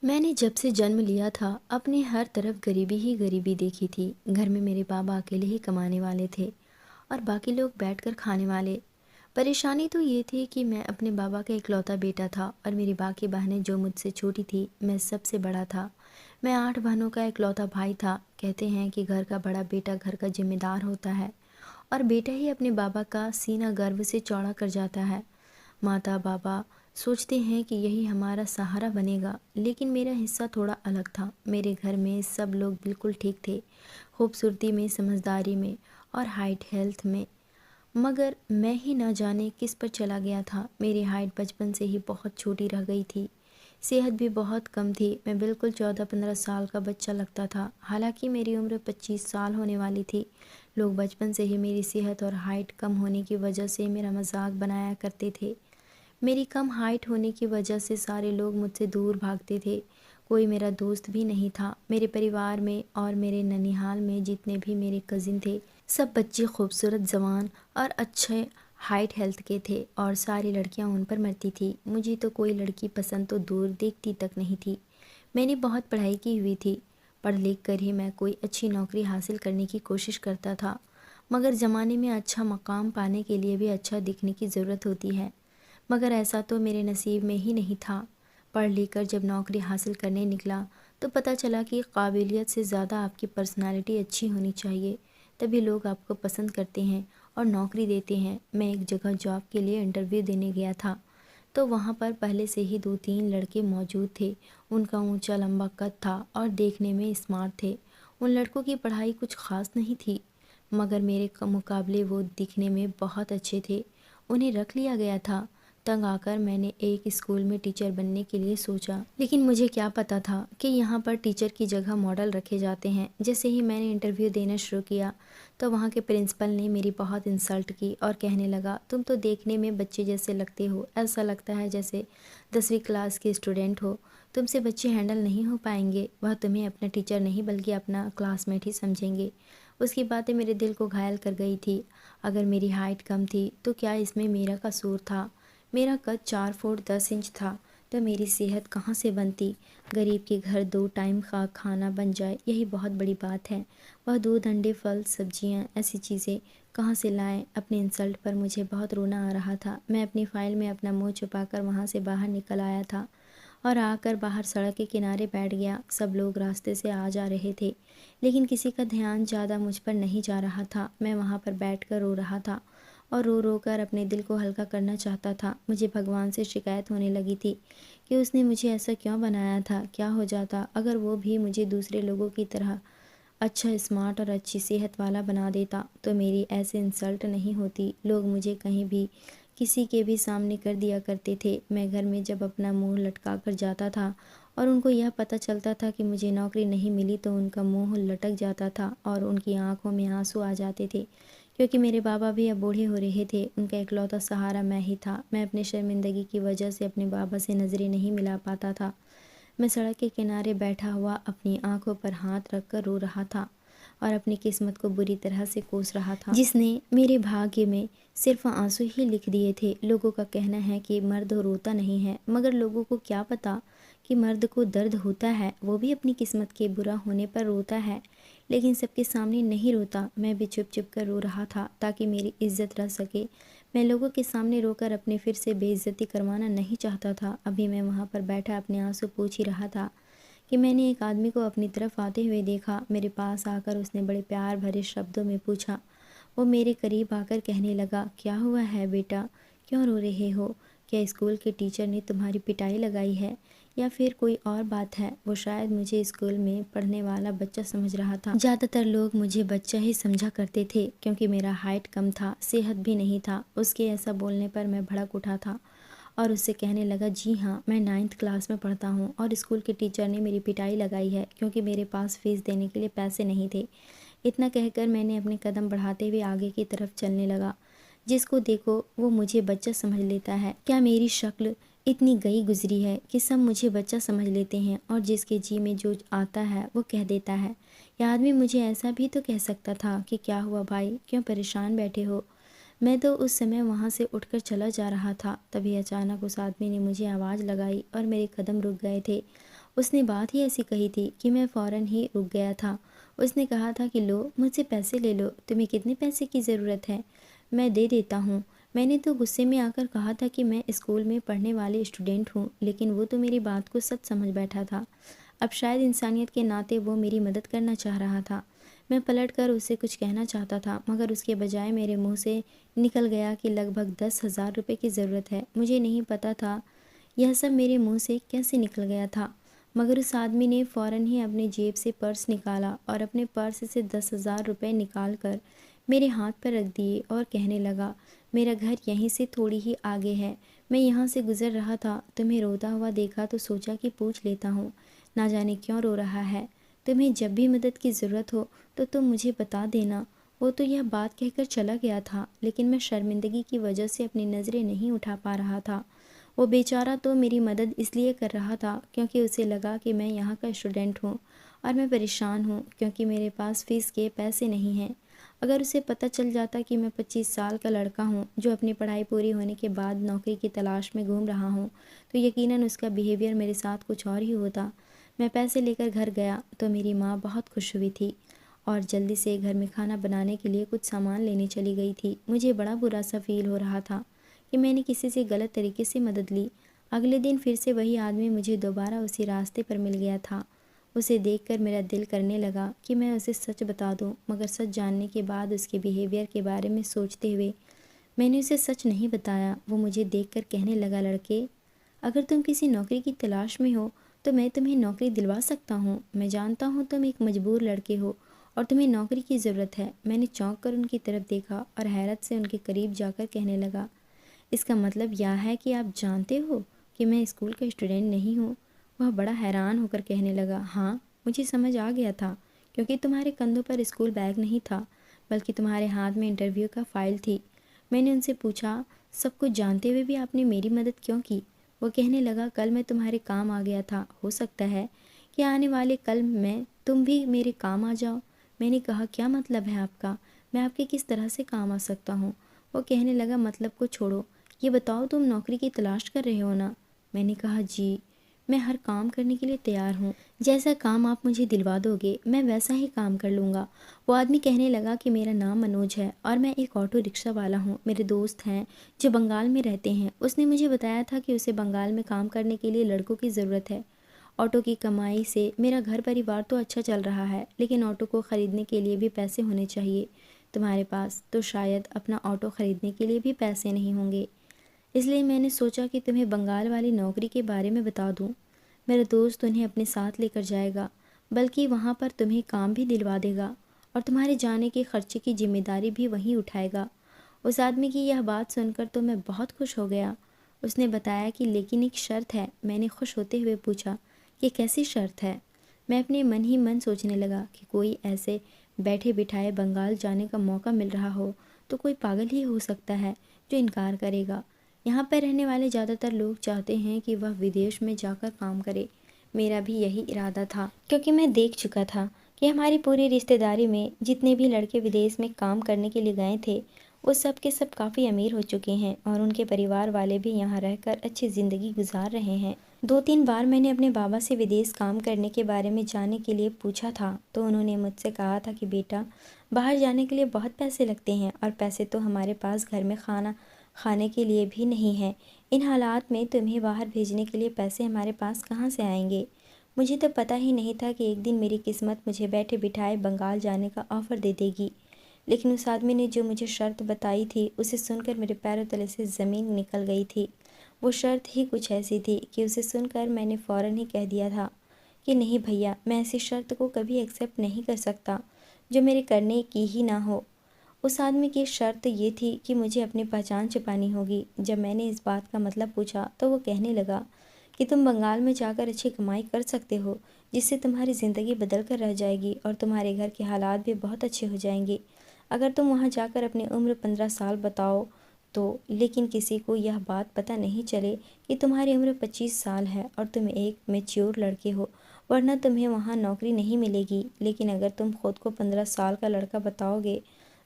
मैंने जब से जन्म लिया था अपने हर तरफ गरीबी ही गरीबी देखी थी। घर में मेरे बाबा अकेले ही कमाने वाले थे और बाकी लोग बैठकर खाने वाले। परेशानी तो ये थी कि मैं अपने बाबा का इकलौता बेटा था और मेरी बाकी बहनें जो मुझसे छोटी थी, मैं सबसे बड़ा था। मैं 8 बहनों का इकलौता भाई था। कहते हैं कि घर का बड़ा बेटा घर का जिम्मेदार होता है और बेटा ही अपने बाबा का सीना गर्व से चौड़ा कर जाता है। माता बाबा सोचते हैं कि यही हमारा सहारा बनेगा, लेकिन मेरा हिस्सा थोड़ा अलग था। मेरे घर में सब लोग बिल्कुल ठीक थे, खूबसूरती में, समझदारी में और हाइट हेल्थ में। मगर मैं ही ना जाने किस पर चला गया था। मेरी हाइट बचपन से ही बहुत छोटी रह गई थी, सेहत भी बहुत कम थी। मैं बिल्कुल 14-15 साल का बच्चा लगता था, हालांकि मेरी उम्र 25 साल होने वाली थी। लोग बचपन से ही मेरी सेहत और हाइट कम होने की वजह से मेरा मजाक बनाया करते थे। मेरी कम हाइट होने की वजह से सारे लोग मुझसे दूर भागते थे। कोई मेरा दोस्त भी नहीं था। मेरे परिवार में और मेरे ननिहाल में जितने भी मेरे कज़िन थे, सब बच्चे खूबसूरत, जवान और अच्छे हाइट हेल्थ के थे और सारी लड़कियां उन पर मरती थी। मुझे तो कोई लड़की पसंद तो दूर देखती तक नहीं थी। मैंने बहुत पढ़ाई की हुई थी, पढ़ लिख कर ही मैं कोई अच्छी नौकरी हासिल करने की कोशिश करता था। मगर ज़माने में अच्छा मकाम पाने के लिए भी अच्छा दिखने की ज़रूरत होती है, मगर ऐसा तो मेरे नसीब में ही नहीं था। पढ़ लिख कर जब नौकरी हासिल करने निकला तो पता चला कि काबिलियत से ज़्यादा आपकी पर्सनालिटी अच्छी होनी चाहिए, तभी लोग आपको पसंद करते हैं और नौकरी देते हैं। मैं एक जगह जॉब के लिए इंटरव्यू देने गया था, तो वहाँ पर पहले से ही 2-3 लड़के मौजूद थे। उनका ऊंचा लंबा कद था और देखने में स्मार्ट थे। उन लड़कों की पढ़ाई कुछ खास नहीं थी, मगर मेरे मुकाबले वो दिखने में बहुत अच्छे थे। उन्हें रख लिया गया था। तंग आकर मैंने एक स्कूल में टीचर बनने के लिए सोचा, लेकिन मुझे क्या पता था कि यहाँ पर टीचर की जगह मॉडल रखे जाते हैं। जैसे ही मैंने इंटरव्यू देना शुरू किया तो वहाँ के प्रिंसिपल ने मेरी बहुत इंसल्ट की और कहने लगा, तुम तो देखने में बच्चे जैसे लगते हो, ऐसा लगता है जैसे 10वीं क्लास के स्टूडेंट हो। तुमसे बच्चे हैंडल नहीं हो पाएंगे, वह तुम्हें अपना टीचर नहीं बल्कि अपना क्लासमेट ही समझेंगे। उसकी बातें मेरे दिल को घायल कर गई थी। अगर मेरी हाइट कम थी तो क्या इसमें मेरा कसूर था? मेरा कद 4 फुट 10 इंच था, तो मेरी सेहत कहाँ से बनती? गरीब के घर 2 टाइम का खाना बन जाए, यही बहुत बड़ी बात है। वह दूध, अंडे, फल, सब्जियाँ, ऐसी चीज़ें कहाँ से लाएं? अपने इंसल्ट पर मुझे बहुत रोना आ रहा था। मैं अपनी फ़ाइल में अपना मुंह छुपाकर वहाँ से बाहर निकल आया था और आकर बाहर सड़क के किनारे बैठ गया। सब लोग रास्ते से आ जा रहे थे, लेकिन किसी का ध्यान ज़्यादा मुझ पर नहीं जा रहा था। मैं वहाँ पर बैठकर रो रहा था और रो रो कर अपने दिल को हल्का करना चाहता था। मुझे भगवान से शिकायत होने लगी थी कि उसने मुझे ऐसा क्यों बनाया था। क्या हो जाता अगर वो भी मुझे दूसरे लोगों की तरह अच्छा, स्मार्ट और अच्छी सेहत वाला बना देता, तो मेरी ऐसे इंसल्ट नहीं होती। लोग मुझे कहीं भी किसी के भी सामने कर दिया करते थे। मैं घर में जब अपना मुंह लटका कर जाता था और उनको यह पता चलता था कि मुझे नौकरी नहीं मिली, तो उनका मुंह लटक जाता था और उनकी आंखों में आंसू आ जाते थे, क्योंकि मेरे बाबा भी अब बूढ़े हो रहे थे। उनका इकलौता सहारा मैं ही था। मैं अपनी शर्मिंदगी की वजह से अपने बाबा से नज़रें नहीं मिला पाता था। मैं सड़क के किनारे बैठा हुआ अपनी आंखों पर हाथ रखकर रो रहा था और अपनी किस्मत को बुरी तरह से कोस रहा था, जिसने मेरे भाग्य में सिर्फ आंसू ही लिख दिए थे। लोगों का कहना है कि मर्द रोता नहीं है, मगर लोगों को क्या पता कि मर्द को दर्द होता है, वो भी अपनी किस्मत के बुरा होने पर रोता है, लेकिन सबके सामने नहीं रोता। मैं भी चुप चुप कर रो रहा था ताकि मेरी इज्जत रह सके। मैं लोगों के सामने रोकर अपने फिर से बेइज्जती करवाना नहीं चाहता था। अभी मैं वहाँ पर बैठा अपने आंसू पोंछ ही रहा था कि मैंने एक आदमी को अपनी तरफ आते हुए देखा। मेरे पास आकर उसने बड़े प्यार भरे शब्दों में पूछा। वो मेरे करीब आकर कहने लगा, क्या हुआ है बेटा, क्यों रो रहे हो? क्या स्कूल के टीचर ने तुम्हारी पिटाई लगाई है या फिर कोई और बात है? वो शायद मुझे स्कूल में पढ़ने वाला बच्चा समझ रहा था। ज़्यादातर लोग मुझे बच्चा ही समझा करते थे, क्योंकि मेरा हाइट कम था, सेहत भी नहीं था। उसके ऐसा बोलने पर मैं भड़क उठा था और उससे कहने लगा, जी हाँ, मैं 9th क्लास में पढ़ता हूँ और स्कूल के टीचर ने मेरी पिटाई लगाई है क्योंकि मेरे पास फ़ीस देने के लिए पैसे नहीं थे। इतना कहकर मैंने अपने कदम बढ़ाते हुए आगे की तरफ चलने लगा। जिसको देखो वो मुझे बच्चा समझ लेता है। क्या मेरी शक्ल इतनी गई गुजरी है कि सब मुझे बच्चा समझ लेते हैं और जिसके जी में जो आता है वो कह देता है? यह आदमी मुझे ऐसा भी तो कह सकता था कि क्या हुआ भाई, क्यों परेशान बैठे हो? मैं तो उस समय वहाँ से उठकर चला जा रहा था। तभी अचानक उस आदमी ने मुझे आवाज़ लगाई और मेरे कदम रुक गए थे उसने बात ही ऐसी कही थी कि मैं फ़ौरन ही रुक गया था। उसने कहा था कि लो मुझसे पैसे ले लो, तुम्हें कितने पैसे की ज़रूरत है, मैं दे देता हूँ। मैंने तो गुस्से में आकर कहा था कि मैं स्कूल में पढ़ने वाले स्टूडेंट हूँ, लेकिन वो तो मेरी बात को सच समझ बैठा था। अब शायद इंसानियत के नाते वो मेरी मदद करना चाह रहा था। मैं पलटकर उससे कुछ कहना चाहता था, मगर उसके बजाय मेरे मुंह से निकल गया कि लगभग 10,000 रुपये की ज़रूरत है। मुझे नहीं पता था यह सब मेरे मुंह से कैसे निकल गया था, मगर उस आदमी ने फ़ौरन ही अपनी जेब से पर्स निकाला और अपने पर्स से 10,000 रुपये निकाल कर मेरे हाथ पर रख दिए और कहने लगा, मेरा घर यहीं से थोड़ी ही आगे है, मैं यहाँ से गुज़र रहा था, तुम्हें रोता हुआ देखा तो सोचा कि पूछ लेता हूँ, ना जाने क्यों रो रहा है। तुम्हें जब भी मदद की ज़रूरत हो तो तुम मुझे बता देना। वो तो यह बात कहकर चला गया था, लेकिन मैं शर्मिंदगी की वजह से अपनी नज़रें नहीं उठा पा रहा था। वो बेचारा तो मेरी मदद इसलिए कर रहा था क्योंकि उसे लगा कि मैं यहाँ का स्टूडेंट हूँ और मैं परेशान हूँ क्योंकि मेरे पास फ़ीस के पैसे नहीं हैं। अगर उसे पता चल जाता कि मैं 25 साल का लड़का हूँ जो अपनी पढ़ाई पूरी होने के बाद नौकरी की तलाश में घूम रहा हूँ, तो यकीनन उसका बिहेवियर मेरे साथ कुछ और ही होता। मैं पैसे लेकर घर गया तो मेरी माँ बहुत खुश हुई थी और जल्दी से घर में खाना बनाने के लिए कुछ सामान लेने चली गई थी। मुझे बड़ा बुरा सा फील हो रहा था कि मैंने किसी से गलत तरीके से मदद ली। अगले दिन फिर से वही आदमी मुझे दोबारा उसी रास्ते पर मिल गया था। उसे देखकर मेरा दिल करने लगा कि मैं उसे सच बता दूं, मगर सच जानने के बाद उसके बिहेवियर के बारे में सोचते हुए मैंने उसे सच नहीं बताया। वो मुझे देखकर कहने लगा, लड़के, अगर तुम किसी नौकरी की तलाश में हो तो मैं तुम्हें नौकरी दिलवा सकता हूँ। मैं जानता हूँ तुम एक मजबूर लड़के हो और तुम्हें नौकरी की ज़रूरत है। मैंने चौंक कर उनकी तरफ देखा और हैरत से उनके करीब जाकर कहने लगा, इसका मतलब यह है कि आप जानते हो कि मैं स्कूल का स्टूडेंट नहीं हूँ। वह बड़ा हैरान होकर कहने लगा, हाँ, मुझे समझ आ गया था क्योंकि तुम्हारे कंधों पर स्कूल बैग नहीं था, बल्कि तुम्हारे हाथ में इंटरव्यू का फ़ाइल थी। मैंने उनसे पूछा, सब कुछ जानते हुए भी आपने मेरी मदद क्यों की? वो कहने लगा, कल मैं तुम्हारे काम आ गया था, हो सकता है कि आने वाले कल मैं तुम भी मेरे काम आ जाओ। मैंने कहा, क्या मतलब है आपका? मैं आपके किस तरह से काम आ सकता हूँ? वो कहने लगा, मतलब को छोड़ो, ये बताओ तुम नौकरी की तलाश कर रहे हो ना? मैंने कहा, जी, मैं हर काम करने के लिए तैयार हूँ। जैसा काम आप मुझे दिलवा दोगे मैं वैसा ही काम कर लूँगा। वो आदमी कहने लगा कि मेरा नाम मनोज है और मैं एक ऑटो रिक्शा वाला हूँ। मेरे दोस्त हैं जो बंगाल में रहते हैं। उसने मुझे बताया था कि उसे बंगाल में काम करने के लिए लड़कों की ज़रूरत है। ऑटो की कमाई से मेरा घर परिवार तो अच्छा चल रहा है, लेकिन ऑटो को ख़रीदने के लिए भी पैसे होने चाहिए। तुम्हारे पास तो शायद अपना ऑटो ख़रीदने के लिए भी पैसे नहीं होंगे, इसलिए मैंने सोचा कि तुम्हें बंगाल वाली नौकरी के बारे में बता दूं। मेरा दोस्त उन्हें अपने साथ लेकर जाएगा, बल्कि वहाँ पर तुम्हें काम भी दिलवा देगा और तुम्हारे जाने के खर्चे की जिम्मेदारी भी वही उठाएगा। उस आदमी की यह बात सुनकर तो मैं बहुत खुश हो गया। उसने बताया कि लेकिन एक शर्त है। मैंने खुश होते हुए पूछा कि कैसी शर्त है? मैं अपने मन ही मन सोचने लगा कि कोई ऐसे बैठे बिठाए बंगाल जाने का मौका मिल रहा हो तो कोई पागल ही हो सकता है जो इनकार करेगा। यहाँ पर रहने वाले ज़्यादातर लोग चाहते हैं कि वह विदेश में जाकर काम करे। मेरा भी यही इरादा था क्योंकि मैं देख चुका था कि हमारी पूरी रिश्तेदारी में जितने भी लड़के विदेश में काम करने के लिए गए थे वो सब के सब काफ़ी अमीर हो चुके हैं और उनके परिवार वाले भी यहाँ रहकर अच्छी ज़िंदगी गुजार रहे हैं। 2-3 बार मैंने अपने बाबा से विदेश काम करने के बारे में जानने के लिए पूछा था तो उन्होंने मुझसे कहा था कि बेटा, बाहर जाने के लिए बहुत पैसे लगते हैं और पैसे तो हमारे पास घर में खाना खाने के लिए भी नहीं है। इन हालात में तुम्हें बाहर भेजने के लिए पैसे हमारे पास कहाँ से आएंगे? मुझे तो पता ही नहीं था कि एक दिन मेरी किस्मत मुझे बैठे बिठाए बंगाल जाने का ऑफ़र दे देगी। लेकिन उस आदमी ने जो मुझे शर्त बताई थी उसे सुनकर मेरे पैरों तले से ज़मीन निकल गई थी। वो शर्त ही कुछ ऐसी थी कि उसे सुनकर मैंने फ़ौरन ही कह दिया था कि नहीं भैया, मैं ऐसी शर्त को कभी एक्सेप्ट नहीं कर सकता जो मेरे करने की ही ना हो। उस आदमी की शर्त ये थी कि मुझे अपनी पहचान छुपानी होगी। जब मैंने इस बात का मतलब पूछा तो वो कहने लगा कि तुम बंगाल में जाकर अच्छी कमाई कर सकते हो, जिससे तुम्हारी ज़िंदगी बदल कर रह जाएगी और तुम्हारे घर के हालात भी बहुत अच्छे हो जाएंगे अगर तुम वहाँ जाकर अपनी उम्र 15 साल बताओ तो, लेकिन किसी को यह बात पता नहीं चले कि तुम्हारी उम्र 25 साल है और तुम एक मैच्योर लड़के हो, वरना तुम्हें वहाँ नौकरी नहीं मिलेगी। लेकिन अगर तुम खुद को 15 साल का लड़का बताओगे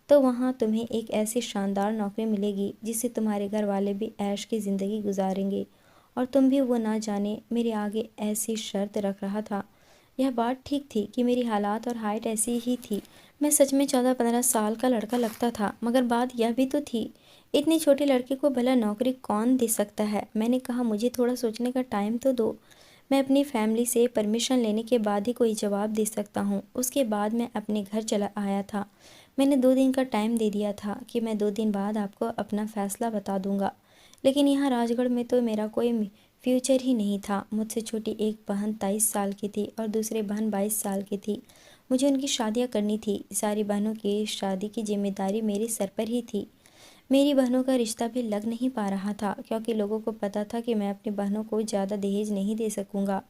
तो वहाँ तुम्हें एक ऐसी शानदार नौकरी मिलेगी जिससे तुम्हारे घर वाले भी ऐश की ज़िंदगी गुजारेंगे और तुम भी वो ना जाने मेरे आगे ऐसी शर्त रख रहा था। यह बात ठीक थी कि मेरी हालात और हाइट ऐसी ही थी। मैं सच में 14-15 साल का लड़का लगता था, मगर बात यह भी तो थी, इतनी छोटी लड़की को भला नौकरी कौन दे सकता है। मैंने कहा, मुझे थोड़ा सोचने का टाइम तो दो। मैं अपनी फैमिली से परमिशन लेने के बाद ही कोई जवाब दे सकता हूँ। उसके बाद मैं अपने घर चला आया था। मैंने 2 दिन का टाइम दे दिया था कि मैं 2 दिन बाद आपको अपना फ़ैसला बता दूंगा। लेकिन यहाँ राजगढ़ में तो मेरा कोई फ्यूचर ही नहीं था। मुझसे छोटी एक बहन 23 साल की थी और दूसरी बहन 22 साल की थी। मुझे उनकी शादियाँ करनी थी। सारी बहनों की शादी की जिम्मेदारी मेरे सर पर ही थी। मेरी बहनों का रिश्ता भी लग नहीं पा रहा था, क्योंकि लोगों को पता था कि मैं अपनी बहनों को ज़्यादा दहेज नहीं दे सकूंगा।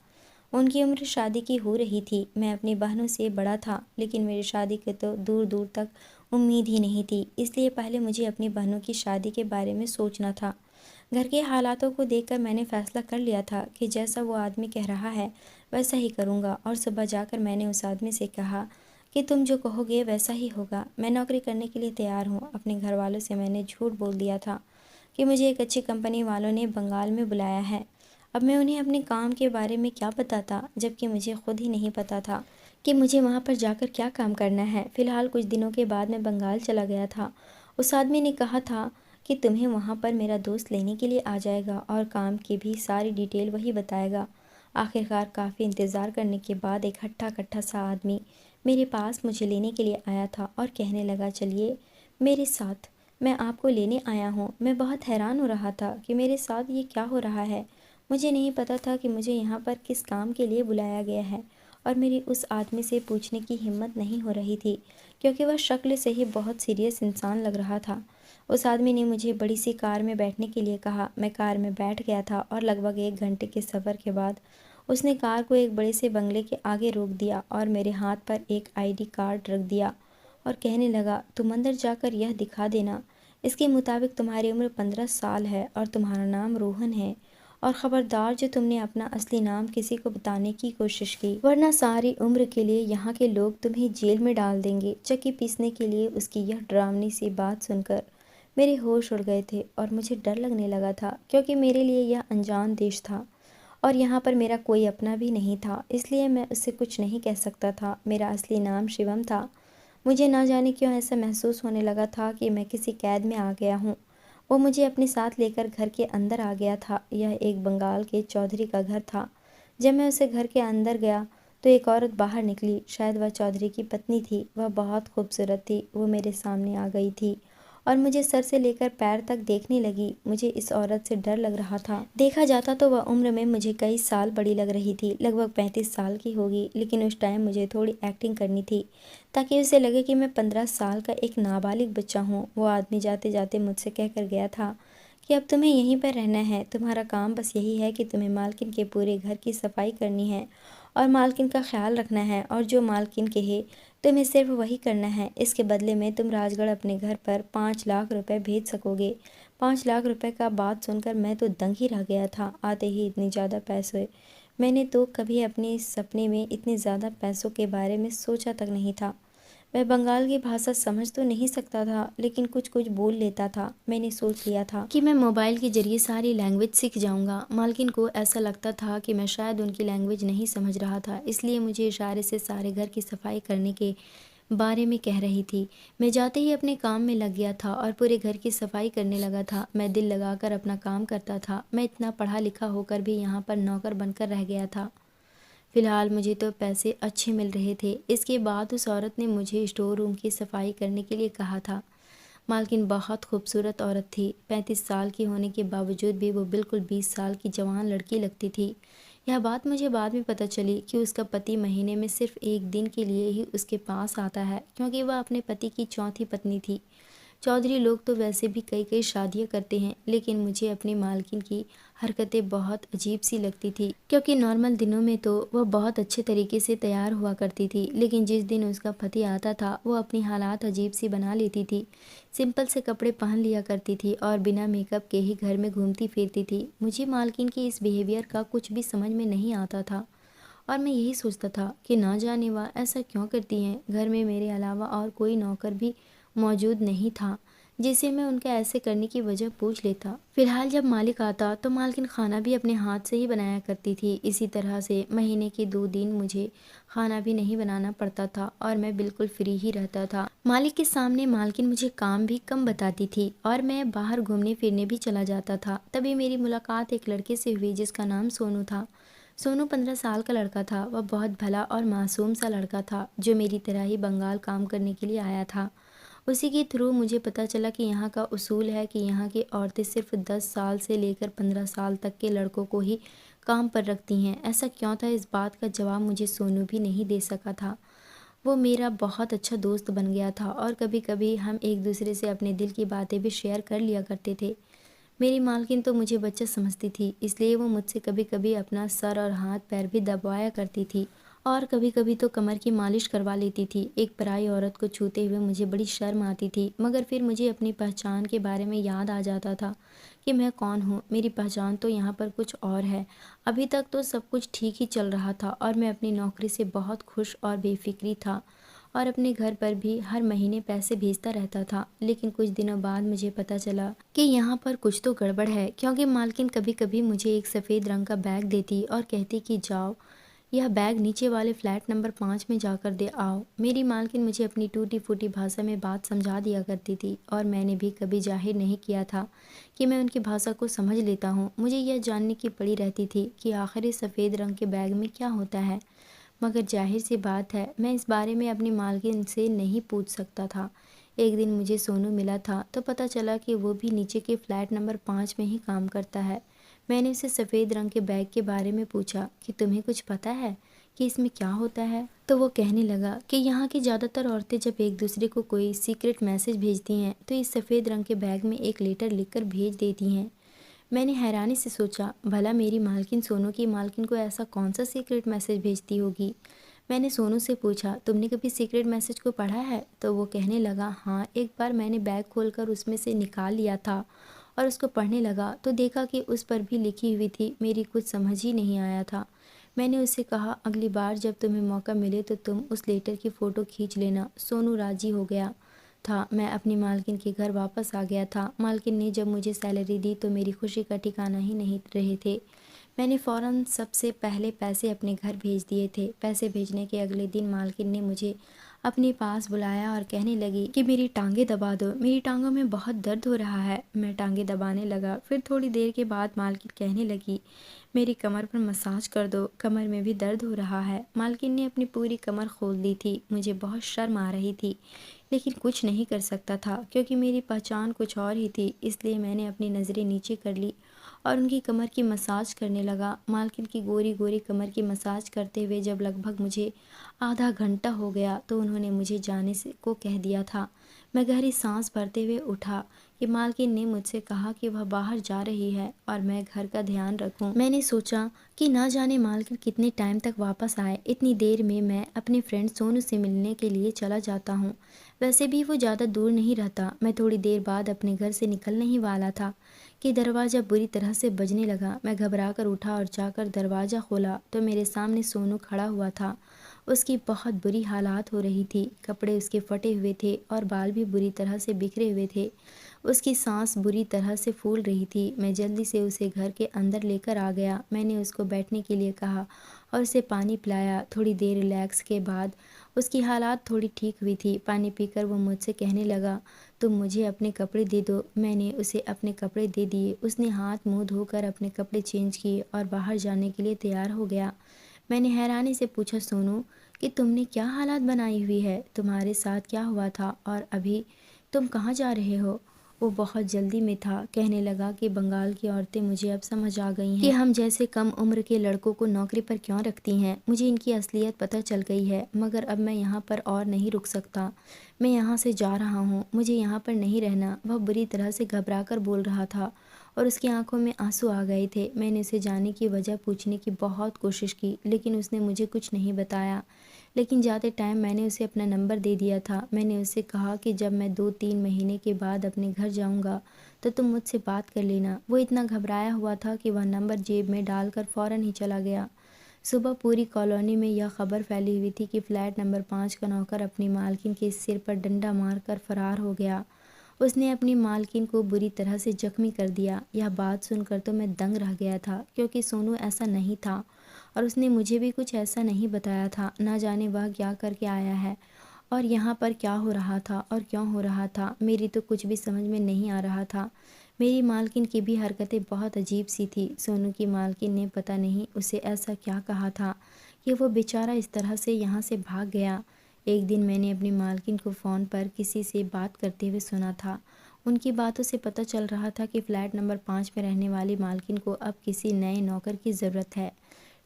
उनकी उम्र शादी की हो रही थी। मैं अपनी बहनों से बड़ा था, लेकिन मेरी शादी की तो दूर दूर तक उम्मीद ही नहीं थी। इसलिए पहले मुझे अपनी बहनों की शादी के बारे में सोचना था। घर के हालातों को देखकर मैंने फैसला कर लिया था कि जैसा वो आदमी कह रहा है वैसा ही करूँगा। और सुबह जाकर मैंने उस आदमी से कहा कि तुम जो कहोगे वैसा ही होगा। मैं नौकरी करने के लिए तैयार हूँ। अपने घर वालों से मैंने झूठ बोल दिया था कि मुझे एक अच्छी कंपनी वालों ने बंगाल में बुलाया है। अब मैं उन्हें अपने काम के बारे में क्या बताता, जबकि मुझे खुद ही नहीं पता था कि मुझे वहाँ पर जाकर क्या काम करना है। फिलहाल कुछ दिनों के बाद मैं बंगाल चला गया था। उस आदमी ने कहा था कि तुम्हें वहाँ पर मेरा दोस्त लेने के लिए आ जाएगा और काम की भी सारी डिटेल वही बताएगा। आखिरकार काफ़ी इंतज़ार करने के बाद एक हट्टा कट्टा सा आदमी मेरे पास मुझे लेने के लिए आया था और कहने लगा, चलिए मेरे साथ, मैं आपको लेने आया हूँ। मैं बहुत हैरान हो रहा था कि मेरे साथ ये क्या हो रहा है। मुझे नहीं पता था कि मुझे यहाँ पर किस काम के लिए बुलाया गया है, और मेरी उस आदमी से पूछने की हिम्मत नहीं हो रही थी, क्योंकि वह शक्ल से ही बहुत सीरियस इंसान लग रहा था। उस आदमी ने मुझे बड़ी सी कार में बैठने के लिए कहा। मैं कार में बैठ गया था और लगभग 1 घंटे के सफ़र के बाद उसने कार को एक बड़े से बंगले के आगे रोक दिया और मेरे हाथ पर एक आईडी कार्ड रख दिया और कहने लगा, तुम अंदर जाकर यह दिखा देना। इसके मुताबिक तुम्हारी उम्र 15 साल है और तुम्हारा नाम रोहन है। और ख़बरदार, जो तुमने अपना असली नाम किसी को बताने की कोशिश की, वरना सारी उम्र के लिए यहाँ के लोग तुम्हें जेल में डाल देंगे। चक्की पीसने के लिए उसकी यह डरावनी सी बात सुनकर मेरे होश उड़ गए थे और मुझे डर लगने लगा था, क्योंकि मेरे लिए यह अनजान देश था और यहाँ पर मेरा कोई अपना भी नहीं था। इसलिए मैं उससे कुछ नहीं कह सकता था। मेरा असली नाम शिवम था। मुझे ना जाने क्यों ऐसा महसूस होने लगा था कि मैं किसी कैद में आ गया हूँ। वो मुझे अपने साथ लेकर घर के अंदर आ गया था। यह एक बंगाल के चौधरी का घर था। जब मैं उसे घर के अंदर गया तो एक औरत बाहर निकली। शायद वह चौधरी की पत्नी थी। वह बहुत खूबसूरत थी। वो मेरे सामने आ गई थी और मुझे सर से लेकर पैर तक देखने लगी। मुझे इस औरत से डर लग रहा था। देखा जाता तो वह उम्र में मुझे कई साल बड़ी लग रही थी, लगभग 35 साल की होगी। लेकिन उस टाइम मुझे थोड़ी एक्टिंग करनी थी ताकि उसे लगे कि मैं 15 साल का एक नाबालिग बच्चा हूँ। वो आदमी जाते जाते मुझसे कह कर गया था कि अब तुम्हें यहीं पर रहना है। तुम्हारा काम बस यही है कि तुम्हें मालकिन के पूरे घर की सफाई करनी है और मालकिन का ख्याल रखना है, और जो मालकिन कहे तुम्हें सिर्फ वही करना है। इसके बदले में तुम राजगढ़ अपने घर पर 5 लाख रुपए भेज सकोगे। 5 लाख रुपए का बात सुनकर मैं तो दंग ही रह गया था। आते ही इतने ज़्यादा पैसे, मैंने तो कभी अपने सपने में इतने ज़्यादा पैसों के बारे में सोचा तक नहीं था। मैं बंगाल की भाषा समझ तो नहीं सकता था, लेकिन कुछ कुछ बोल लेता था। मैंने सोच लिया था कि मैं मोबाइल के जरिए सारी लैंग्वेज सीख जाऊंगा। मालकिन को ऐसा लगता था कि मैं शायद उनकी लैंग्वेज नहीं समझ रहा था, इसलिए मुझे इशारे से सारे घर की सफाई करने के बारे में कह रही थी। मैं जाते ही अपने काम में लग गया था और पूरे घर की सफाई करने लगा था। मैं दिल लगाकर अपना काम करता था। मैं इतना पढ़ा लिखा होकर भी यहाँ पर नौकर बनकर रह गया था। फिलहाल मुझे तो पैसे अच्छे मिल रहे थे। इसके बाद उस औरत ने मुझे स्टोर रूम की सफाई करने के लिए कहा था। मालकिन बहुत खूबसूरत औरत थी। 35 साल की होने के बावजूद भी वो बिल्कुल 20 साल की जवान लड़की लगती थी। यह बात मुझे बाद में पता चली कि उसका पति महीने में सिर्फ 1 दिन के लिए ही उसके पास आता है, क्योंकि वह अपने पति की चौथी पत्नी थी। चौधरी लोग तो वैसे भी कई कई शादियां करते हैं, लेकिन मुझे अपनी मालकिन की हरकतें बहुत अजीब सी लगती थी, क्योंकि नॉर्मल दिनों में तो वह बहुत अच्छे तरीके से तैयार हुआ करती थी, लेकिन जिस दिन उसका पति आता था वो अपनी हालात अजीब सी बना लेती थी। सिंपल से कपड़े पहन लिया करती थी और बिना मेकअप के ही घर में घूमती फिरती थी। मुझे मालकिन की इस बिहेवियर का कुछ भी समझ में नहीं आता था और मैं यही सोचता था कि ना जाने वह ऐसा क्यों करती हैं। घर में मेरे अलावा और कोई नौकर भी मौजूद नहीं था। जिससे मैं उनका ऐसे करने की वजह पूछ लेता। फिलहाल जब मालिक आता तो मालकिन खाना भी अपने हाथ से ही बनाया करती थी। इसी तरह से महीने के 2 दिन मुझे खाना भी नहीं बनाना पड़ता था और मैं बिल्कुल फ्री ही रहता था। मालिक के सामने मालकिन मुझे काम भी कम बताती थी और मैं बाहर घूमने फिरने भी चला जाता था। तभी मेरी मुलाकात एक लड़के से हुई जिसका नाम सोनू था। सोनू 15 साल का लड़का था। वह बहुत भला और मासूम सा लड़का था जो मेरी तरह ही बंगाल काम करने के लिए आया था। उसी के थ्रू मुझे पता चला कि यहाँ का उसूल है कि यहाँ की औरतें सिर्फ 10 साल से लेकर 15 साल तक के लड़कों को ही काम पर रखती हैं। ऐसा क्यों था, इस बात का जवाब मुझे सोनू भी नहीं दे सका था। वो मेरा बहुत अच्छा दोस्त बन गया था और कभी कभी हम एक दूसरे से अपने दिल की बातें भी शेयर कर लिया करते थे। मेरी मालकिन तो मुझे बच्चा समझती थी, इसलिए वो मुझसे कभी कभी अपना सर और हाथ पैर भी दबाया करती थी और कभी कभी तो कमर की मालिश करवा लेती थी। एक पराई औरत को छूते हुए मुझे बड़ी शर्म आती थी, मगर फिर मुझे अपनी पहचान के बारे में याद आ जाता था कि मैं कौन हूँ। मेरी पहचान तो यहाँ पर कुछ और है। अभी तक तो सब कुछ ठीक ही चल रहा था और मैं अपनी नौकरी से बहुत खुश और बेफिक्री था और अपने घर पर भी हर महीने पैसे भेजता रहता था। लेकिन कुछ दिनों बाद मुझे पता चला कि यहाँ पर कुछ तो गड़बड़ है, क्योंकि मालकिन कभी कभी मुझे एक सफ़ेद रंग का बैग देती और कहती कि जाओ, यह बैग नीचे वाले फ्लैट नंबर 5 में जाकर दे आओ। मेरी मालकिन मुझे अपनी टूटी फूटी भाषा में बात समझा दिया करती थी और मैंने भी कभी जाहिर नहीं किया था कि मैं उनकी भाषा को समझ लेता हूँ। मुझे यह जानने की पड़ी रहती थी कि आखिर इस सफ़ेद रंग के बैग में क्या होता है, मगर जाहिर सी बात है मैं इस बारे में अपनी मालकिन से नहीं पूछ सकता था। एक दिन मुझे सोनू मिला था तो पता चला कि वो भी नीचे के फ्लैट नंबर 5 में ही काम करता है। मैंने उसे सफ़ेद रंग के बैग के बारे में पूछा कि तुम्हें कुछ पता है कि इसमें क्या होता है। तो वो कहने लगा कि यहाँ की ज़्यादातर औरतें जब एक दूसरे को कोई सीक्रेट मैसेज भेजती हैं तो इस सफ़ेद रंग के बैग में एक लेटर लिखकर भेज देती हैं। मैंने हैरानी से सोचा, भला मेरी मालकिन सोनू की मालकिन को ऐसा कौन सा सीक्रेट मैसेज भेजती होगी। मैंने सोनू से पूछा, तुमने कभी सीक्रेट मैसेज को पढ़ा है? तो वो कहने लगा, हाँ, एक बार मैंने बैग खोलकर उसमें से निकाल लिया था और उसको पढ़ने लगा तो देखा कि उस पर भी लिखी हुई थी। मेरी कुछ समझ ही नहीं आया था। मैंने उससे कहा, अगली बार जब तुम्हें मौका मिले तो तुम उस लेटर की फ़ोटो खींच लेना। सोनू राजी हो गया था। मैं अपनी मालकिन के घर वापस आ गया था। मालकिन ने जब मुझे सैलरी दी तो मेरी खुशी का ठिकाना ही नहीं रहे थे। मैंने फ़ौरन सबसे पहले पैसे अपने घर भेज दिए थे। पैसे भेजने के अगले दिन मालकिन ने मुझे अपने पास बुलाया और कहने लगी कि मेरी टांगें दबा दो, मेरी टांगों में बहुत दर्द हो रहा है। मैं टांगें दबाने लगा। फिर थोड़ी देर के बाद मालकिन कहने लगी, मेरी कमर पर मसाज कर दो, कमर में भी दर्द हो रहा है। मालकिन ने अपनी पूरी कमर खोल दी थी। मुझे बहुत शर्म आ रही थी, लेकिन कुछ नहीं कर सकता था क्योंकि मेरी पहचान कुछ और ही थी। इसलिए मैंने अपनी नज़रें नीचे कर ली और उनकी कमर की मसाज करने लगा। मालकिन की गोरी गोरी कमर की मसाज करते हुए जब लगभग मुझे आधा घंटा हो गया तो उन्होंने मुझे जाने से को कह दिया था। मैं गहरी सांस भरते हुए उठा कि मालकिन ने मुझसे कहा कि वह बाहर जा रही है और मैं घर का ध्यान रखूं। मैंने सोचा कि ना जाने मालकिन कितने टाइम तक वापस आए। इतनी देर में मैं अपने फ्रेंड सोनू से मिलने के लिए चला जाता हूँ। वैसे भी वो ज़्यादा दूर नहीं रहता। मैं थोड़ी देर बाद अपने घर से निकलने ही वाला था कि दरवाज़ा बुरी तरह से बजने लगा। मैं घबरा कर उठा और जाकर दरवाज़ा खोला तो मेरे सामने सोनू खड़ा हुआ था। उसकी बहुत बुरी हालात हो रही थी। कपड़े उसके फटे हुए थे और बाल भी बुरी तरह से बिखरे हुए थे। उसकी सांस बुरी तरह से फूल रही थी। मैं जल्दी से उसे घर के अंदर लेकर आ गया। मैंने उसको बैठने के लिए कहा और उसे पानी पिलाया। थोड़ी देर रिलैक्स के बाद उसकी हालात थोड़ी ठीक हुई थी। पानी पीकर वो मुझसे कहने लगा, तुम मुझे अपने कपड़े दे दो। मैंने उसे अपने कपड़े दे दिए। उसने हाथ मुंह धोकर अपने कपड़े चेंज किए और बाहर जाने के लिए तैयार हो गया। मैंने हैरानी से पूछा, सोनू, कि तुमने क्या हालात बनाई हुई है? तुम्हारे साथ क्या हुआ था और अभी तुम कहाँ जा रहे हो? वो बहुत जल्दी में था। कहने लगा कि बंगाल की औरतें मुझे अब समझ आ गई हैं कि हम जैसे कम उम्र के लड़कों को नौकरी पर क्यों रखती हैं। मुझे इनकी असलियत पता चल गई है, मगर अब मैं यहाँ पर और नहीं रुक सकता। मैं यहाँ से जा रहा हूँ, मुझे यहाँ पर नहीं रहना। वह बुरी तरह से घबरा कर बोल रहा था और उसकी आंखों में आंसू आ गए थे। मैंने उसे जाने की वजह पूछने की बहुत कोशिश की, लेकिन उसने मुझे कुछ नहीं बताया। लेकिन जाते टाइम मैंने उसे अपना नंबर दे दिया था। मैंने उससे कहा कि जब मैं 2-3 महीने के बाद अपने घर जाऊंगा तो तुम मुझसे बात कर लेना। वो इतना घबराया हुआ था कि वह नंबर जेब में डालकर फ़ौरन ही चला गया। सुबह पूरी कॉलोनी में यह खबर फैली हुई थी कि फ्लैट नंबर 5 का नौकर अपनी मालकिन के सिर पर डंडा मारकर फरार हो गया। उसने अपनी मालकिन को बुरी तरह से जख्मी कर दिया। यह बात सुनकर तो मैं दंग रह गया था, क्योंकि सोनू ऐसा नहीं था और उसने मुझे भी कुछ ऐसा नहीं बताया था। ना जाने वह क्या करके आया है और यहाँ पर क्या हो रहा था और क्यों हो रहा था, मेरी तो कुछ भी समझ में नहीं आ रहा था। मेरी मालकिन की भी हरकतें बहुत अजीब सी थी। सोनू की मालकिन ने पता नहीं उसे ऐसा क्या कहा था कि वो बेचारा इस तरह से यहाँ से भाग गया। एक दिन मैंने अपनी मालकिन को फ़ोन पर किसी से बात करते हुए सुना था। उनकी बातों से पता चल रहा था कि फ्लैट नंबर 5 में रहने वाली मालकिन को अब किसी नए नौकर की ज़रूरत है।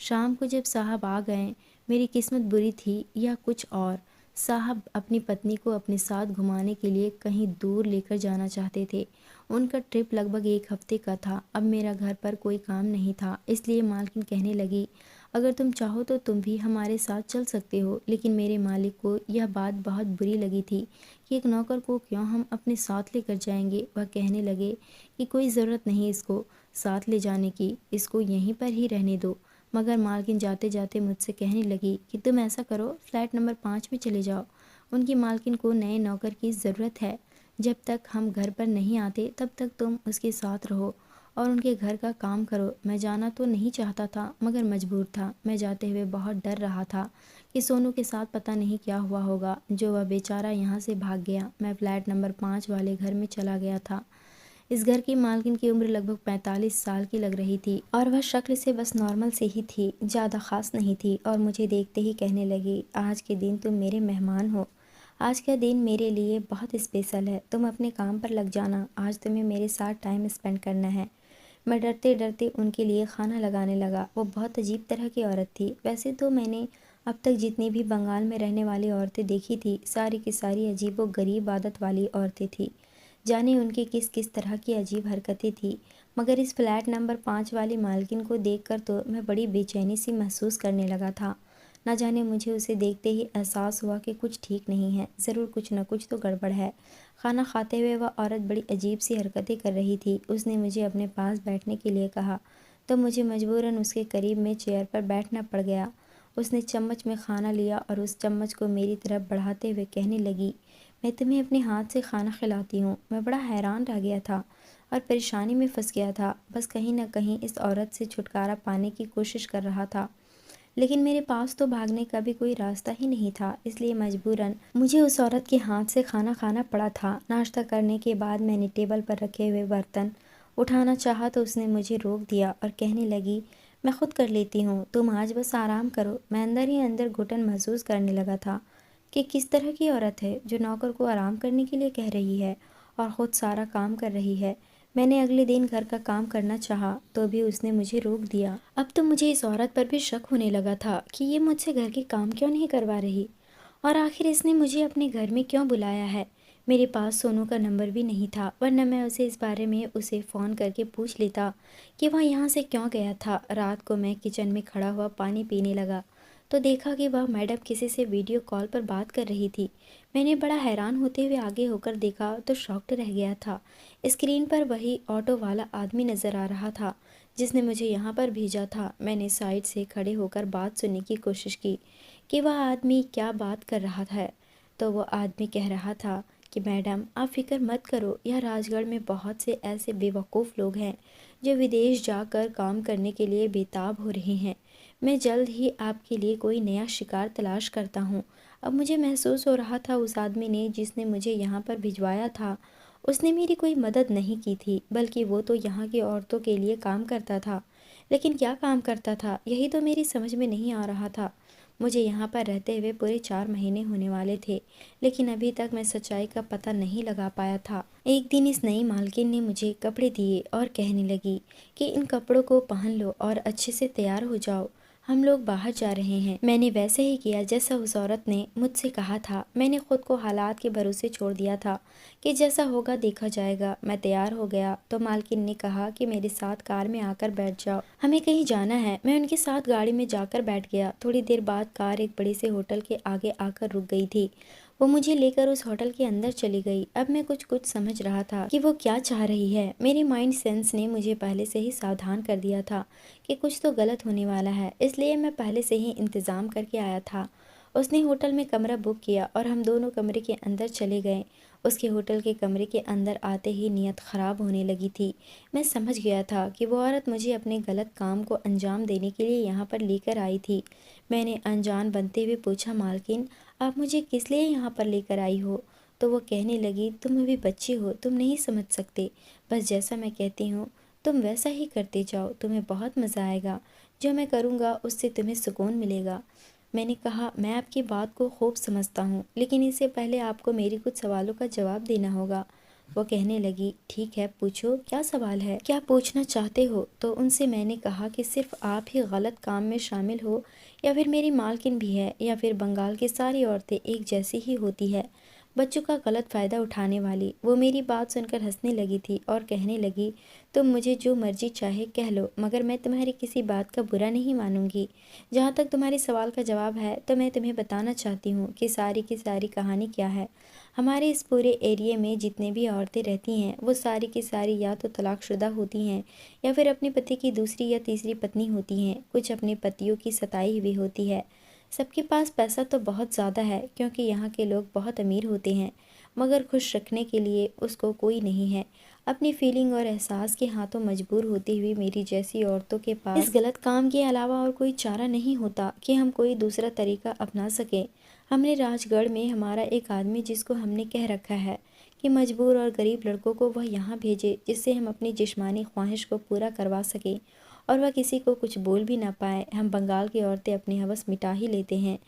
शाम को जब साहब आ गए, मेरी किस्मत बुरी थी या कुछ और। साहब अपनी पत्नी को अपने साथ घुमाने के लिए कहीं दूर लेकर जाना चाहते थे। उनका ट्रिप लगभग 1 हफ्ते का था। अब मेरा घर पर कोई काम नहीं था, इसलिए मालकिन कहने लगी, अगर तुम चाहो तो तुम भी हमारे साथ चल सकते हो। लेकिन मेरे मालिक को यह बात बहुत बुरी लगी थी कि एक नौकर को क्यों हम अपने साथ लेकर जाएंगे। वह कहने लगे कि कोई ज़रूरत नहीं इसको साथ ले जाने की, इसको यहीं पर ही रहने दो। मगर मालकिन जाते जाते मुझसे कहने लगी कि तुम ऐसा करो, फ्लैट नंबर 5 में चले जाओ। उनकी मालकिन को नए नौकर की ज़रूरत है। जब तक हम घर पर नहीं आते तब तक तुम उसके साथ रहो और उनके घर का काम करो। मैं जाना तो नहीं चाहता था, मगर मजबूर था। मैं जाते हुए बहुत डर रहा था कि सोनू के साथ पता नहीं क्या हुआ होगा, जो वह बेचारा यहाँ से भाग गया। मैं फ्लैट नंबर 5 वाले घर में चला गया था। इस घर की मालकिन की उम्र लगभग 45 साल की लग रही थी और वह शक्ल से बस नॉर्मल से ही थी, ज़्यादा ख़ास नहीं थी। और मुझे देखते ही कहने लगी, आज के दिन तुम मेरे मेहमान हो। आज का दिन मेरे लिए बहुत स्पेशल है। तुम अपने काम पर लग जाना, आज तुम्हें मेरे साथ टाइम स्पेंड करना है। मैं डरते डरते उनके लिए खाना लगाने लगा। वो बहुत अजीब तरह की औरत थी। वैसे तो मैंने अब तक जितनी भी बंगाल में रहने वाली औरतें देखी थी, सारी की सारी अजीबो गरीब आदत वाली औरतें थी। जाने उनकी किस किस तरह की अजीब हरकतें थी। मगर इस फ्लैट नंबर 5 वाली मालकिन को देखकर तो मैं बड़ी बेचैनी सी महसूस करने लगा था। न जाने मुझे उसे देखते ही एहसास हुआ कि कुछ ठीक नहीं है, ज़रूर कुछ न कुछ तो गड़बड़ है। खाना खाते हुए वह औरत बड़ी अजीब सी हरकतें कर रही थी। उसने मुझे अपने पास बैठने के लिए कहा तो मुझे मजबूरन उसके करीब में चेयर पर बैठना पड़ गया। उसने चम्मच में खाना लिया और उस चम्मच को मेरी तरफ बढ़ाते हुए कहने लगी, मैं तुम्हें अपने हाथ से खाना खिलाती हूँ। मैं बड़ा हैरान रह गया था और परेशानी में फंस गया था। बस कहीं ना कहीं इस औरत से छुटकारा पाने की कोशिश कर रहा था, लेकिन मेरे पास तो भागने का भी कोई रास्ता ही नहीं था। इसलिए मजबूरन मुझे उस औरत के हाथ से खाना खाना पड़ा था। नाश्ता करने के बाद मैंने टेबल पर रखे हुए बर्तन उठाना चाहा तो उसने मुझे रोक दिया और कहने लगी, मैं खुद कर लेती हूँ, तुम आज बस आराम करो। मैं अंदर ही अंदर घुटन महसूस करने लगा था कि किस तरह की औरत है जो नौकर को आराम करने के लिए कह रही है और ख़ुद सारा काम कर रही है। मैंने अगले दिन घर का काम करना चाहा तो भी उसने मुझे रोक दिया। अब तो मुझे इस औरत पर भी शक होने लगा था कि ये मुझसे घर के काम क्यों नहीं करवा रही और आखिर इसने मुझे अपने घर में क्यों बुलाया है। मेरे पास सोनू का नंबर भी नहीं था, वरना मैं उसे इस बारे में उसे फ़ोन करके पूछ लेता कि वह यहाँ से क्यों गया था। रात को मैं किचन में खड़ा हुआ पानी पीने लगा तो देखा कि वह मैडम किसी से वीडियो कॉल पर बात कर रही थी। मैंने बड़ा हैरान होते हुए आगे होकर देखा तो शॉक्ड रह गया था। स्क्रीन पर वही ऑटो वाला आदमी नज़र आ रहा था जिसने मुझे यहाँ पर भेजा था। मैंने साइड से खड़े होकर बात सुनने की कोशिश की कि वह आदमी क्या बात कर रहा है। तो वो आदमी कह रहा था कि मैडम आप फिक्र मत करो, यह राजगढ़ में बहुत से ऐसे बेवकूफ़ लोग हैं जो विदेश जाकर काम करने के लिए बेताब हो रहे हैं। मैं जल्द ही आपके लिए कोई नया शिकार तलाश करता हूँ। अब मुझे महसूस हो रहा था उस आदमी ने जिसने मुझे यहाँ पर भिजवाया था, उसने मेरी कोई मदद नहीं की थी, बल्कि वो तो यहाँ की औरतों के लिए काम करता था। लेकिन क्या काम करता था, यही तो मेरी समझ में नहीं आ रहा था। मुझे यहाँ पर रहते हुए पूरे 4 महीने होने वाले थे, लेकिन अभी तक मैं सच्चाई का पता नहीं लगा पाया था। एक दिन इस नई मालकिन ने मुझे कपड़े दिए और कहने लगी कि इन कपड़ों को पहन लो और अच्छे से तैयार हो जाओ, हम लोग बाहर जा रहे हैं। मैंने वैसे ही किया जैसा उस औरत ने मुझसे कहा था। मैंने खुद को हालात के भरोसे छोड़ दिया था कि जैसा होगा देखा जाएगा। मैं तैयार हो गया तो मालकिन ने कहा कि मेरे साथ कार में आकर बैठ जाओ, हमें कहीं जाना है। मैं उनके साथ गाड़ी में जाकर बैठ गया। थोड़ी देर बाद कार एक बड़े से होटल के आगे आकर रुक गई थी। वो मुझे लेकर उस होटल के अंदर चली गई। अब मैं कुछ कुछ समझ रहा था कि वो क्या चाह रही है। मेरे माइंड सेंस ने मुझे पहले से ही सावधान कर दिया था कि कुछ तो गलत होने वाला है, इसलिए मैं पहले से ही इंतज़ाम करके आया था। उसने होटल में कमरा बुक किया और हम दोनों कमरे के अंदर चले गए। उसके होटल के कमरे के अंदर आते ही नीयत ख़राब होने लगी थी। मैं समझ गया था कि वो औरत मुझे अपने गलत काम को अंजाम देने के लिए यहाँ पर लेकर आई थी। मैंने अनजान बनते हुए पूछा, मालकिन आप मुझे किस लिए यहाँ पर लेकर आई हो? तो वो कहने लगी, तुम अभी बच्चे हो, तुम नहीं समझ सकते। बस जैसा मैं कहती हूँ तुम वैसा ही करते जाओ, तुम्हें बहुत मज़ा आएगा। जो मैं करूँगा उससे तुम्हें सुकून मिलेगा। मैंने कहा, मैं आपकी बात को खूब समझता हूँ, लेकिन इससे पहले आपको मेरी कुछ सवालों का जवाब देना होगा। वो कहने लगी, ठीक है, पूछो, क्या सवाल है, क्या पूछना चाहते हो? तो उनसे मैंने कहा कि सिर्फ आप ही गलत काम में शामिल हो, या फिर मेरी मालकिन भी है, या फिर बंगाल की सारी औरतें एक जैसी ही होती है, बच्चों का गलत फ़ायदा उठाने वाली। वो मेरी बात सुनकर हंसने लगी थी और कहने लगी, तुम मुझे जो मर्जी चाहे कह लो, मगर मैं तुम्हारी किसी बात का बुरा नहीं मानूंगी। जहाँ तक तुम्हारे सवाल का जवाब है, तो मैं तुम्हें बताना चाहती हूँ कि सारी की सारी कहानी क्या है। हमारे इस पूरे एरिया में जितने भी औरतें रहती हैं, वो सारी की सारी या तो तलाकशुदा होती हैं, या फिर अपने पति की दूसरी या तीसरी पत्नी होती हैं। कुछ अपने पतियों की सताई हुई होती है। सबके पास पैसा तो बहुत ज़्यादा है, क्योंकि यहाँ के लोग बहुत अमीर होते हैं, मगर खुश रखने के लिए उसको कोई नहीं है। अपनी फीलिंग और एहसास के हाथों मजबूर होती हुई मेरी जैसी औरतों के पास इस गलत काम के अलावा और कोई चारा नहीं होता कि हम कोई दूसरा तरीका अपना सकें। हमने राजगढ़ में हमारा एक आदमी, जिसको हमने कह रखा है कि मजबूर और गरीब लड़कों को वह यहाँ भेजे, जिससे हम अपनी जिस्मानी ख्वाहिश को पूरा करवा सकें और वह किसी को कुछ बोल भी ना पाए। हम बंगाल की औरतें अपनी हवस मिटा ही लेते हैं,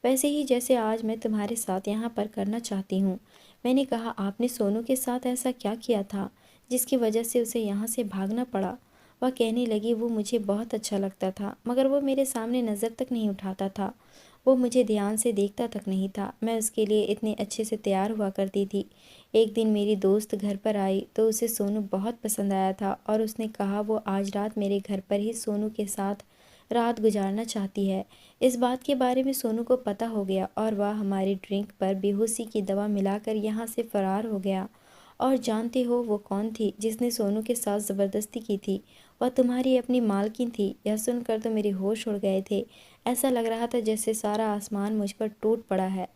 वैसे ही जैसे आज मैं तुम्हारे साथ यहाँ पर करना चाहती हूँ। मैंने कहा, आपने सोनू के साथ ऐसा क्या किया था जिसकी वजह से उसे यहाँ से भागना पड़ा? वह कहने लगी, वो मुझे बहुत अच्छा लगता था, मगर वो मेरे सामने नज़र तक नहीं उठाता था। वो मुझे ध्यान से देखता तक नहीं था। मैं उसके लिए इतने अच्छे से तैयार हुआ करती थी। एक दिन मेरी दोस्त घर पर आई तो उसे सोनू बहुत पसंद आया था और उसने कहा वो आज रात मेरे घर पर ही सोनू के साथ रात गुजारना चाहती है। इस बात के बारे में सोनू को पता हो गया और वह हमारी ड्रिंक पर बेहोशी की दवा मिलाकर यहाँ से फरार हो गया। और जानते हो वो कौन थी जिसने सोनू के साथ ज़बरदस्ती की थी? वह तुम्हारी अपनी मालकिन थी। यह सुनकर तो मेरे होश उड़ गए थे। ऐसा लग रहा था जैसे सारा आसमान मुझ पर टूट पड़ा है।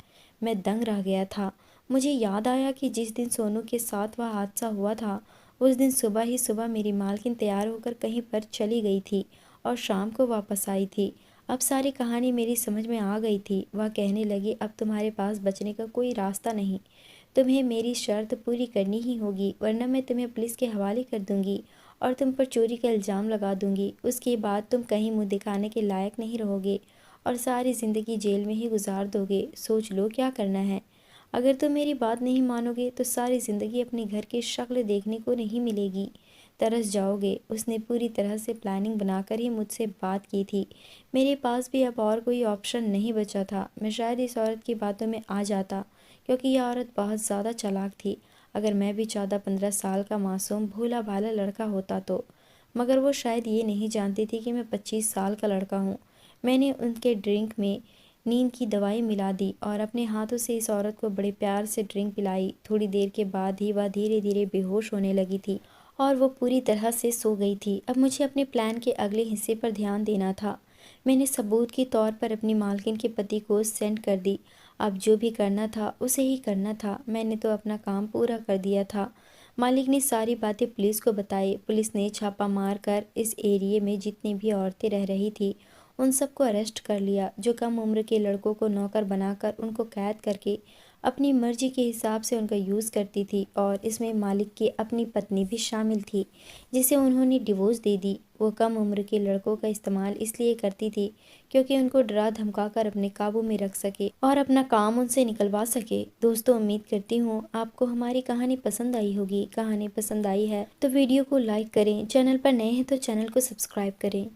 मैं दंग रह गया था। मुझे याद आया कि जिस दिन सोनू के साथ वह हादसा हुआ था, उस दिन सुबह ही सुबह मेरी मालकिन तैयार होकर कहीं पर चली गई थी और शाम को वापस आई थी। अब सारी कहानी मेरी समझ में आ गई थी। वह कहने लगी, अब तुम्हारे पास बचने का कोई रास्ता नहीं। तुम्हें मेरी शर्त पूरी करनी ही होगी, वरना मैं तुम्हें पुलिस के हवाले कर दूंगी और तुम पर चोरी का इल्ज़ाम लगा दूंगी। उसके बाद तुम कहीं मुँह दिखाने के लायक नहीं रहोगे और सारी ज़िंदगी जेल में ही गुजार दोगे। सोच लो क्या करना है। अगर तुम मेरी बात नहीं मानोगे तो सारी ज़िंदगी अपने घर की शक्ल देखने को नहीं मिलेगी, तरस जाओगे। उसने पूरी तरह से प्लानिंग बनाकर ही मुझसे बात की थी। मेरे पास भी अब और कोई ऑप्शन नहीं बचा था। मैं शायद इस औरत की बातों में आ जाता, क्योंकि यह औरत बहुत ज़्यादा चालाक थी। अगर मैं भी 14-15 साल का मासूम भोला भाला लड़का होता तो। मगर वो शायद ये नहीं जानती थी कि मैं 25 साल का लड़का हूँ। मैंने उनके ड्रिंक में नींद की दवाई मिला दी और अपने हाथों से इस औरत को बड़े प्यार से ड्रिंक पिलाई। थोड़ी देर के बाद ही वह धीरे धीरे बेहोश होने लगी थी और वो पूरी तरह से सो गई थी। अब मुझे अपने प्लान के अगले हिस्से पर ध्यान देना था। मैंने सबूत के तौर पर अपनी मालकिन के पति को सेंड कर दी। अब जो भी करना था उसे ही करना था। मैंने तो अपना काम पूरा कर दिया था। मालिक ने सारी बातें पुलिस को बताई। पुलिस ने छापा मार कर इस एरिए में जितनी भी औरतें रह रही थी उन सबको अरेस्ट कर लिया। जो कम उम्र के लड़कों को नौकर बनाकर उनको कैद करके अपनी मर्जी के हिसाब से उनका यूज़ करती थी, और इसमें मालिक की अपनी पत्नी भी शामिल थी, जिसे उन्होंने डिवोर्स दे दी। वो कम उम्र के लड़कों का इस्तेमाल इसलिए करती थी क्योंकि उनको डरा धमकाकर अपने काबू में रख सके और अपना काम उनसे निकलवा सके। दोस्तों, उम्मीद करती हूँ आपको हमारी कहानी पसंद आई होगी। कहानी पसंद आई है तो वीडियो को लाइक करें, चैनल पर नए हैं तो चैनल को सब्सक्राइब करें।